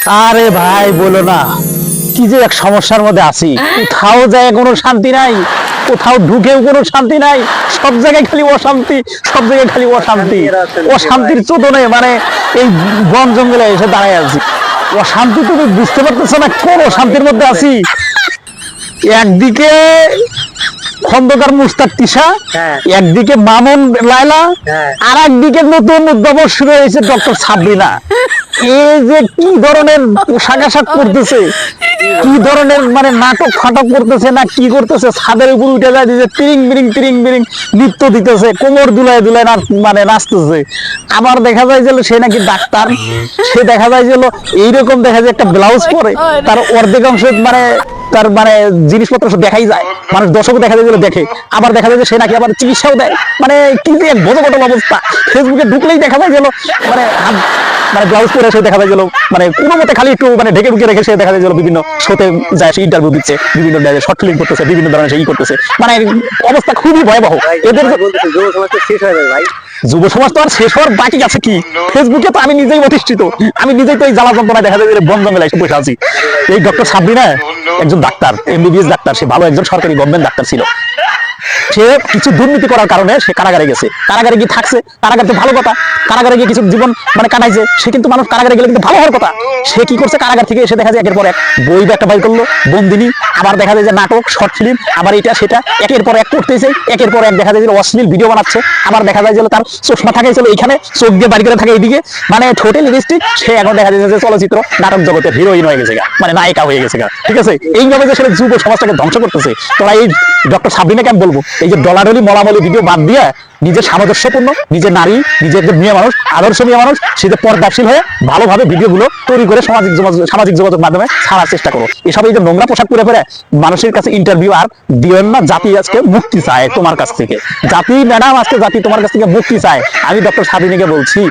আরে ভাই বলো না, কি যে এক সমস্যার মধ্যে আছি। কোথাও যায় কোনো শান্তি নাই, কোথাও ঢুকেও কোনো শান্তি নাই, সব জায়গায় খালি অশান্তি, সব জায়গায় খালি অশান্তি। অশান্তির চোদনে মানে এই বন জঙ্গলে এসে দাঁড়ায় আছি। অশান্তি তুমি বুঝতে পারতেছো না কোন অশান্তির মধ্যে আছি। একদিকে খন্দকার মুস্তাক তিশা, একদিকে মামুন লায়লা, আর একদিকে নতুন উদ্ভাবন শুরু হয়েছে ডক্টর সাবরিনা। এই যে কি ধরনের পোশাক আশাক করতেছে, কি ধরনের মানে নাটক ফাটক করতেছে না কি করতেছে, ছাদের উপর উঠে যায় যে তিরিং বিরিং নৃত্য দিতেছে, কোমর দুলায় দুলায় মানে নাচতেছে। আবার দেখা যায় যে সে নাকি ডাক্তার, সে দেখা যায় যে এইরকম দেখা যায় একটা ব্লাউজ পরে তার অর্ধেক অংশ মানে তার মানে জিনিসপত্র সব দেখাই যায়, মানুষ দর্শক দেখা যায় দেখে। আবার দেখা যায় যে সে নাকি আবার চিকিৎসাও দেয়। মানে কি যে এক বড় অবস্থা। ফেসবুকে ঢুকলেই দেখা যায় যে মানে মানে ব্লাউজ পরে সে দেখা যায় যে মানে কোনো মতে খালি একটু মানে ঢেকে ঢুকে রেখে সে দেখা যায় যে বিভিন্ন শোতে যায়, সে ইন্টারভিউ দিচ্ছে, বিভিন্ন শর্ট ফিল্ম করতেছে, বিভিন্ন ধরনের সে করতেছে। মানে অবস্থা খুবই ভয়াবহ। এদের শেষ হয়ে যাবে ভাই, যুব সমাজ তো আর শেষ হওয়ার বাকি আছে কি। ফেসবুকে তো আমি নিজেই প্রতিষ্ঠিত, আমি নিজেই তো এই জ্বালা যন্ত্রণায় দেখা যায় বন জঙ্গলে এসে বসে আছি। এই ডক্টর সাবরিনা একজন ডাক্তার, এমবিবিএস ডাক্তার, সে ভালো একজন সরকারি গভর্নমেন্ট ডাক্তার ছিল। সে কিছু দুর্নীতি করার কারণে সে কারাগারে গেছে, কারাগারে গিয়ে থাকছে। কারাগার তো ভালো কথা, কারাগারে গিয়ে কিছু জীবন মানে কাটাইছে সে, কিন্তু মানুষ কারাগারে গেলে কিন্তু ভালো হওয়ার কথা। সে কি করছে, কারাগার থেকে এসে দেখা যায় একের পর এক বই একটা বাই করলো, বন্দিনী, আবার দেখা যায় যে নাটক, শর্ট ফিল্ম, আবার এটা সেটা একের পর এক করতেছে। একের পর এক দেখা যায় যে অশ্লীল ভিডিও বানাচ্ছে। আবার দেখা যায় যে তার চশমা থাকে ছিল এইখানে, চোখ দিয়ে বাড়ি করে থাকে এইদিকে, মানে ঠোঁটে লিপস্টিক। সে এখন দেখা যায় যে চলচ্চিত্র নাটক জগতের হিরোইন হয়ে গেছে, মানে নায়িকা হয়ে গেছে। ঠিক আছে, এইভাবে যে সেটা যুব সমাজটাকে ধ্বংস করতেছে। তোরা এই ডক্টর সাবরিনাকে আমি বলবো, এই যে ডলাডলি মলামলি ভিডিও বাদ দিয়ে নিজের সামঞ্জস্যপূর্ণ, নিজের নারী, নিজের মেয়ে মানুষ, আদর্শ মেয়ে মানুষ, সে যে পর্দাশীল হয়ে ভালোভাবে ভিডিওগুলো তৈরি করে সামাজিক যোগাযোগ মাধ্যমে ছাড়ার চেষ্টা করো। এসব এই যে নোংরা পোশাক পরে ফেরে মানুষের কাছে ইন্টারভিউ আর দিবেন না। জাতি আজকে মুক্তি চায় তোমার কাছ থেকে। জাতি ম্যাডাম, আজকে জাতি তোমার কাছ থেকে মুক্তি চায়। আমি ডক্টর সাবরিনাকে বলছি,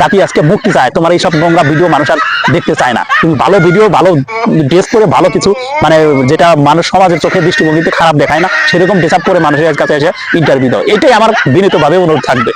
জাতি আজকে মুক্তি চায়। তোমার এইসব নোংরা ভিডিও মানুষ আর দেখতে চায় না। তুমি ভালো ভিডিও, ভালো ড্রেস করে, ভালো কিছু মানে যেটা মানুষ সমাজের চোখে দৃষ্টিভঙ্গিতে খারাপ দেখায় না, সেরকম ড্রেস আপ করে মানুষের কাছে এসে ইন্টারভিউ দাও। এটাই আমার বিনীতভাবে অনুরোধ থাকবে।